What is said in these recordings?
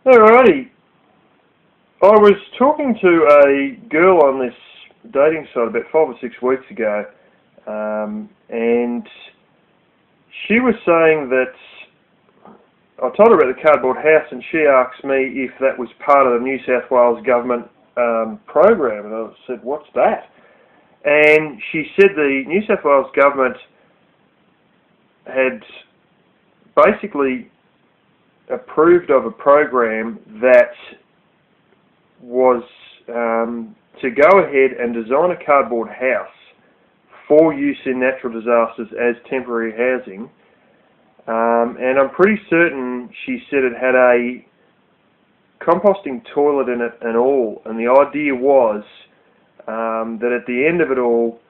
Alrighty. I was talking to a girl on this dating site about 5 or 6 weeks ago, and she was saying that I told her about the cardboard house, and she asked me if that was part of the New South Wales government program, and I said, "What's that?" And she said the New South Wales government had basically approved of a program that was to go ahead and design a cardboard house for use in natural disasters as temporary housing. And I'm pretty certain she said it had a composting toilet in it and all. And the idea was that at the end of it all,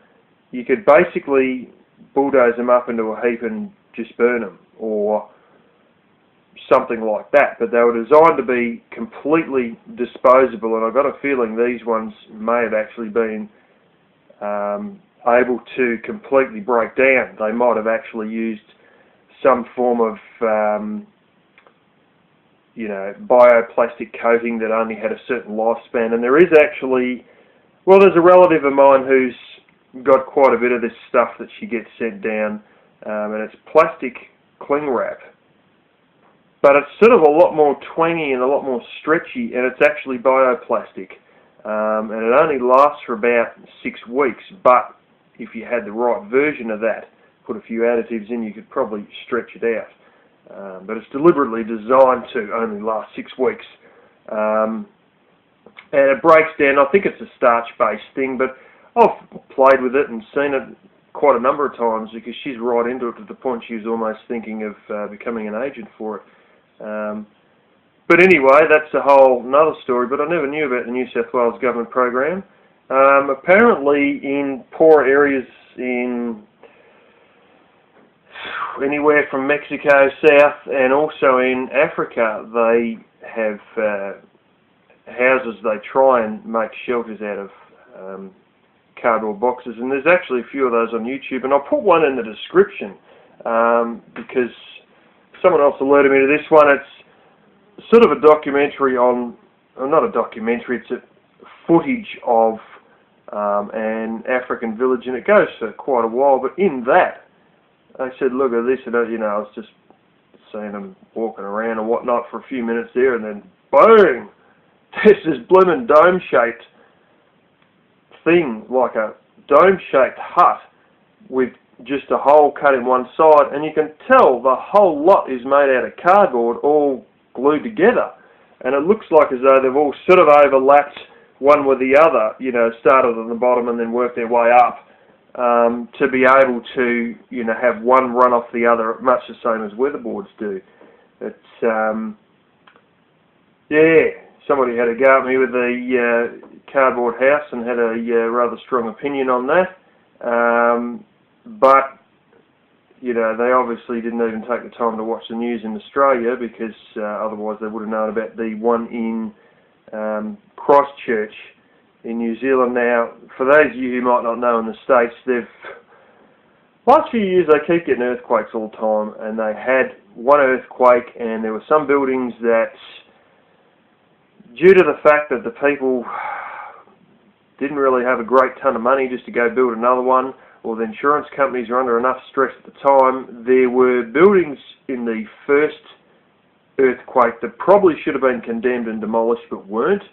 you could basically bulldoze them up into a heap and just burn them, or something like that. But they were designed to be completely disposable, and I've got a feeling these ones may have actually been able to completely break down. They might have actually used some form of bioplastic coating that only had a certain lifespan. And there is actually, there's a relative of mine who's got quite a bit of this stuff that she gets sent down, and it's plastic cling wrap. But it's sort of a lot more twangy and a lot more stretchy, and it's actually bioplastic. And it only lasts for about 6 weeks, but if you had the right version of that, put a few additives in, you could probably stretch it out. But it's deliberately designed to only last 6 weeks. And it breaks down. I think it's a starch-based thing, but I've played with it and seen it quite a number of times, because she's right into it to the point she was almost thinking of becoming an agent for it. But anyway, that's a whole another story, but I never knew about the New South Wales government program. Apparently in poor areas in anywhere from Mexico south and also in Africa, they have houses they try and make shelters out of cardboard boxes, and there's actually a few of those on YouTube, and I'll put one in the description because someone else alerted me to this one. It's sort of a documentary on, or not a documentary, it's a footage of an African village, and it goes for quite a while, but in that, they said, look at this, and I was just seeing them walking around and whatnot for a few minutes there, and then boom, there's this blooming dome-shaped thing, like a dome-shaped hut with just a hole cut in one side, and you can tell the whole lot is made out of cardboard, all glued together, and it looks like as though they've all sort of overlapped one with the other, started at the bottom and then worked their way up to be able to, have one run off the other, much the same as weatherboards do. It's, somebody had a go at me with the cardboard house and had a rather strong opinion on that. But, they obviously didn't even take the time to watch the news in Australia, because otherwise they would have known about the one in Christchurch in New Zealand. Now, for those of you who might not know, in the States, last few years they keep getting earthquakes all the time, and they had one earthquake, and there were some buildings that, due to the fact that the people didn't really have a great ton of money just to go build another one, or the insurance companies were under enough stress at the time, there were buildings in the first earthquake that probably should have been condemned and demolished but weren't.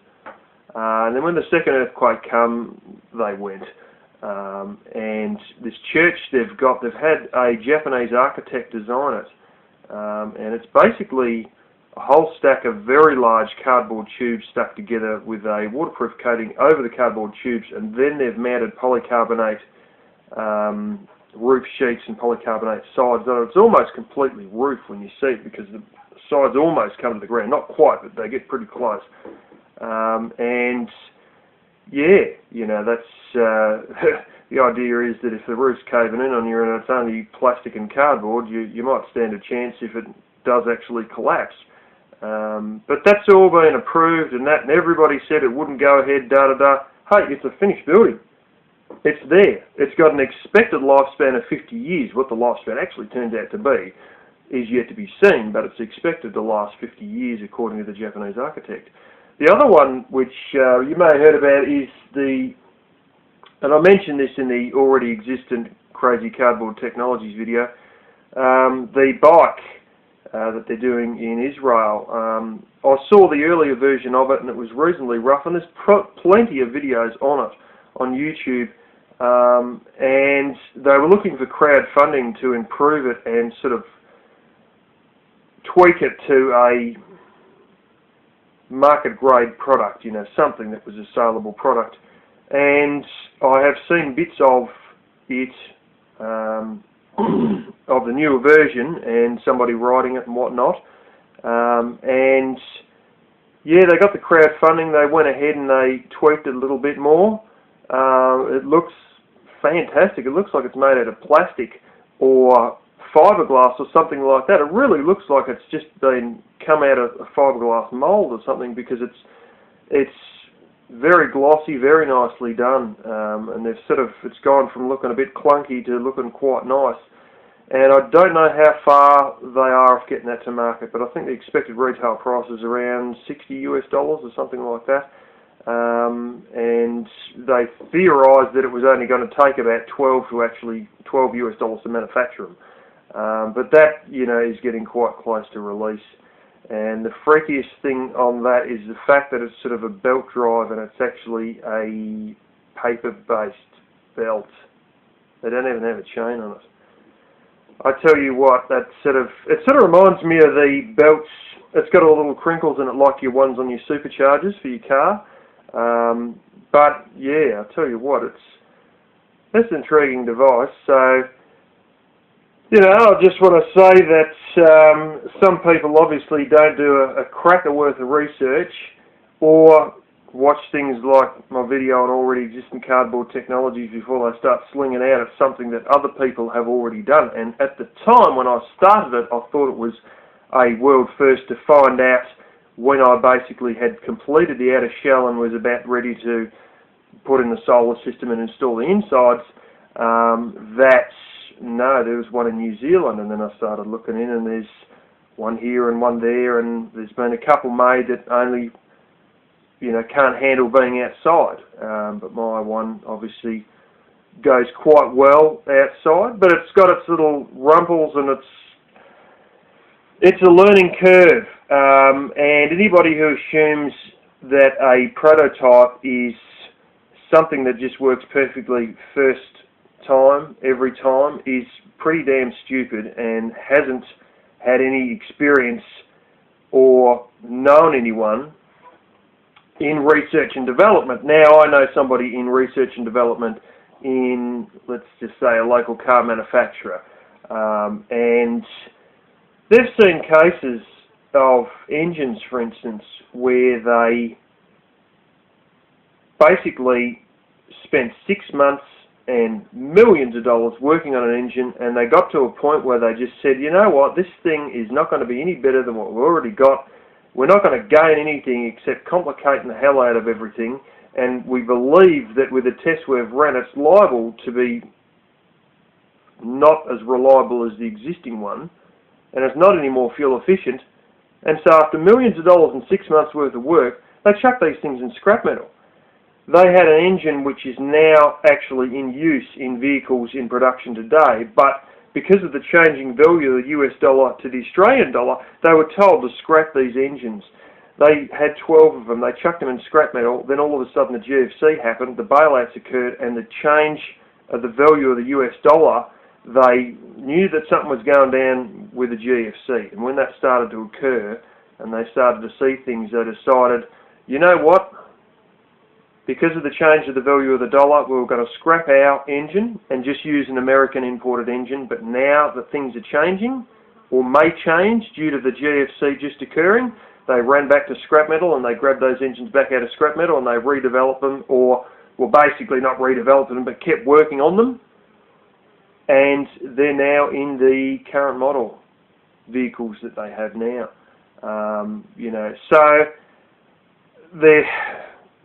And then when the second earthquake came, they went. And this church they've had a Japanese architect design it. And it's basically a whole stack of very large cardboard tubes stuck together with a waterproof coating over the cardboard tubes, and then they've mounted polycarbonate roof sheets and polycarbonate sides on it. It's almost completely roof when you see it, because the sides almost come to the ground. Not quite, but they get pretty close. And that's the idea is that if the roof's caving in on you and it's only plastic and cardboard, you might stand a chance if it does actually collapse. But that's all been approved, and everybody said it wouldn't go ahead, da-da-da. Hey, it's a finished building. It's there. It's got an expected lifespan of 50 years, what the lifespan actually turns out to be. is yet to be seen, but it's expected to last 50 years according to the Japanese architect. The other one, which you may have heard about, is and I mentioned this in the already existent Crazy Cardboard Technologies video, the bike that they're doing in Israel. I saw the earlier version of it and it was reasonably rough, and there's plenty of videos on it on YouTube, and they were looking for crowdfunding to improve it and sort of tweak it to a market grade product, you know, something that was a saleable product. And I have seen bits of it, of the newer version, and somebody writing it and whatnot. And yeah, they got the crowdfunding, they went ahead and they tweaked it a little bit more. It looks fantastic. It looks like it's made out of plastic or fiberglass or something like that. It really looks like it's just been come out of a fiberglass mold or something, because it's very glossy, very nicely done, and they've it's gone from looking a bit clunky to looking quite nice. And I don't know how far they are of getting that to market, but I think the expected retail price is around $60 or something like that. And they theorised that it was only going to take about $12 to manufacture them. But that, you know, is getting quite close to release. And the freakiest thing on that is the fact that it's sort of a belt drive, and it's actually a paper-based belt. They don't even have a chain on it. I tell you what, it sort of reminds me of the belts. It's got all little crinkles in it, like your ones on your superchargers for your car. But yeah, I tell you what, that's an intriguing device. So, you know, I just want to say that some people obviously don't do a cracker worth of research, or watch things like my video on already existing cardboard technologies before they start slinging out at something that other people have already done. And at the time when I started it, I thought it was a world first to find out when I basically had completed the outer shell and was about ready to put in the solar system and install the insides, no, there was one in New Zealand, and then I started looking in, and there's one here and one there, and there's been a couple made that only, you know, can't handle being outside. But my one obviously goes quite well outside, but it's got its little rumples, and it's a learning curve. And anybody who assumes that a prototype is something that just works perfectly first time, every time, is pretty damn stupid and hasn't had any experience or known anyone in research and development. Now, I know somebody in research and development in, let's just say, a local car manufacturer, and they've seen cases of engines, for instance, where they basically spent 6 months and millions of dollars working on an engine, and they got to a point where they just said, you know what, this thing is not going to be any better than what we've already got. We're not going to gain anything except complicating the hell out of everything, and we believe that with the tests we've run, it's liable to be not as reliable as the existing one, and it's not any more fuel efficient. And so after millions of dollars and 6 months worth of work, they chucked these things in scrap metal. They had an engine which is now actually in use in vehicles in production today, but because of the changing value of the US dollar to the Australian dollar, they were told to scrap these engines. They had 12 of them, they chucked them in scrap metal, then all of a sudden the GFC happened, the bailouts occurred, and the change of the value of the US dollar, they knew that something was going down with the GFC. And when that started to occur, and they started to see things, they decided, you know what? Because of the change of the value of the dollar, we were going to scrap our engine and just use an American imported engine. But now that things are changing, or may change due to the GFC just occurring, they ran back to scrap metal and they grabbed those engines back out of scrap metal and they redeveloped them, or well, basically not redeveloped them, but kept working on them. And they're now in the current model vehicles that they have now. You know, so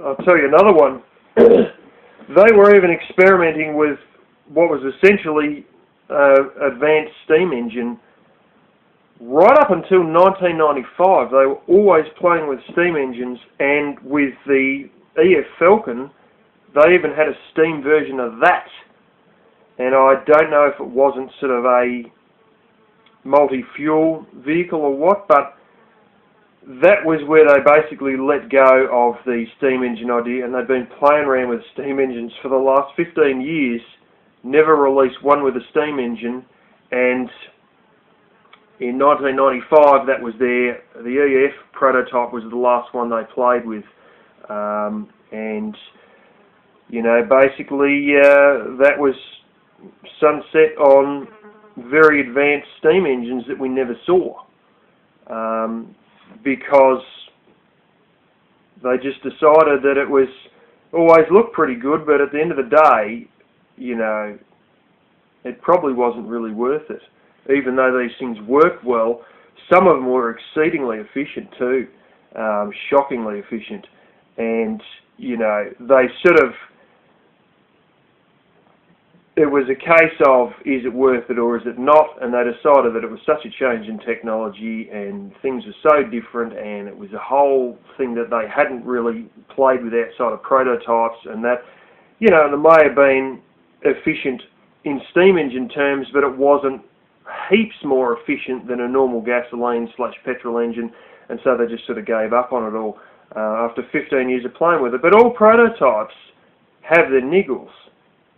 I'll tell you another one. They were even experimenting with what was essentially an advanced steam engine right up until 1995, they were always playing with steam engines, and with the EF Falcon, they even had a steam version of that. And I don't know if it wasn't sort of a multi-fuel vehicle or what, but that was where they basically let go of the steam engine idea, and they've been playing around with steam engines for the last 15 years, never released one with a steam engine, and in 1995 that was the EF prototype was the last one they played with, and you know, basically that was sunset on very advanced steam engines that we never saw, because they just decided that it was always looked pretty good, but at the end of the day, you know, it probably wasn't really worth it. Even though these things work well, some of them were exceedingly efficient too, shockingly efficient, and you know, they sort of, it was a case of, is it worth it or is it not, and they decided that it was such a change in technology and things were so different, and it was a whole thing that they hadn't really played with outside of prototypes, and that, you know, it may have been efficient in steam engine terms, but it wasn't heaps more efficient than a normal gasoline/petrol engine, and so they just sort of gave up on it all after 15 years of playing with it. But all prototypes have their niggles,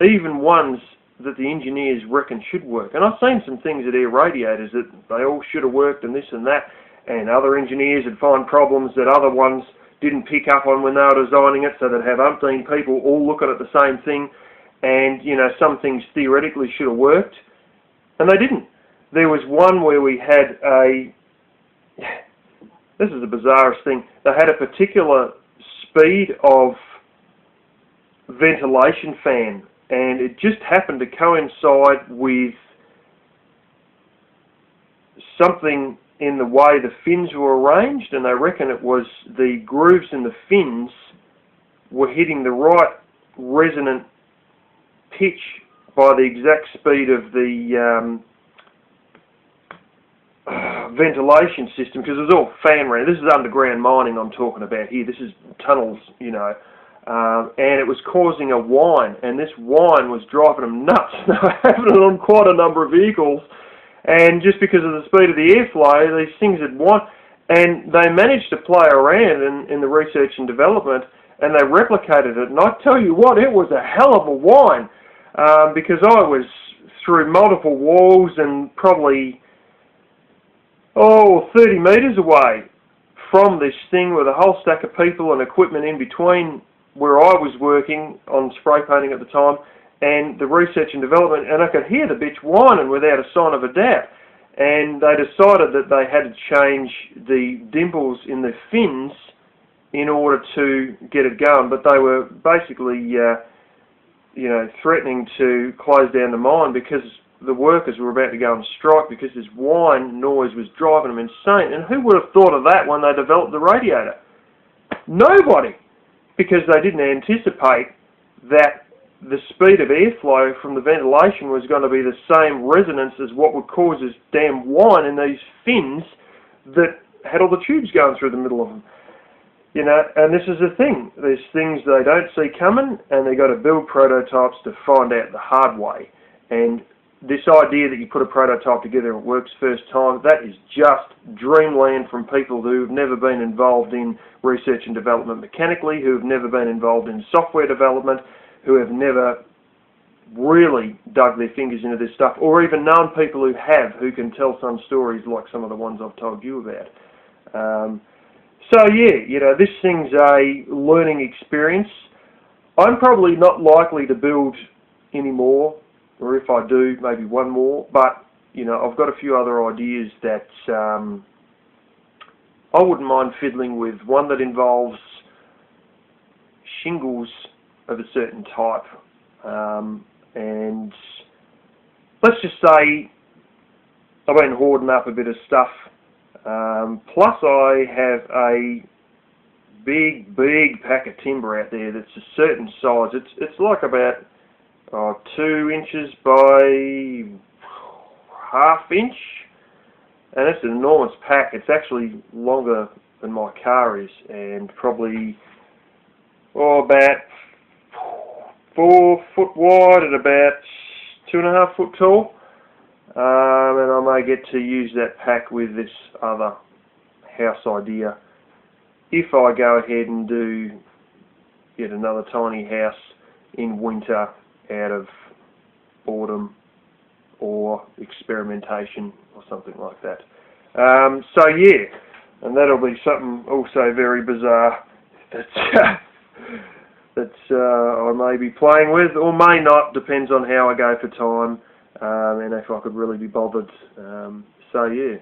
even ones that the engineers reckon should work. And I've seen some things at air radiators that they all should have worked and this and that, and other engineers would find problems that other ones didn't pick up on when they were designing it, so they'd have umpteen people all looking at the same thing, and you know, some things theoretically should have worked, and they didn't. There was one where we had a, this is the bizarrest thing, they had a particular speed of ventilation fan, and it just happened to coincide with something in the way the fins were arranged, and they reckon it was the grooves in the fins were hitting the right resonant pitch by the exact speed of the ventilation system, because it was all fan ran. This is underground mining I'm talking about here. This is tunnels, you know. And it was causing a whine, and this whine was driving them nuts. They were having it on quite a number of vehicles, and just because of the speed of the airflow, these things had whine, and they managed to play around in the research and development, and they replicated it, and I tell you what, it was a hell of a whine, because I was through multiple walls and probably 30 metres away from this thing with a whole stack of people and equipment in between where I was working on spray painting at the time and the research and development, and I could hear the bitch whining without a sign of a doubt. And they decided that they had to change the dimples in the fins in order to get it going, but they were basically you know, threatening to close down the mine because the workers were about to go on strike because this whine noise was driving them insane. And who would have thought of that when they developed the radiator? Nobody, because they didn't anticipate that the speed of airflow from the ventilation was going to be the same resonance as what would cause this damn whine in these fins that had all the tubes going through the middle of them. You know, and this is the thing. There's things they don't see coming, and they've got to build prototypes to find out the hard way. And this idea that you put a prototype together and it works first time, that is just dreamland from people who've never been involved in research and development mechanically, who've never been involved in software development, who have never really dug their fingers into this stuff, or even known people who have, who can tell some stories like some of the ones I've told you about. So yeah, you know, this thing's a learning experience. I'm probably not likely to build any more, or if I do, maybe one more, but you know, I've got a few other ideas that I wouldn't mind fiddling with. One that involves shingles of a certain type, and let's just say I've been hoarding up a bit of stuff, plus I have a big pack of timber out there that's a certain size. It's like about 2 inches by ½ inch, and it's an enormous pack. It's actually longer than my car is, and probably about 4 foot wide and about 2.5 foot tall. And I may get to use that pack with this other house idea if I go ahead and do yet another tiny house in winter out of boredom or experimentation or something like that. So yeah, and that'll be something also very bizarre that I may be playing with or may not, depends on how I go for time and if I could really be bothered. So yeah.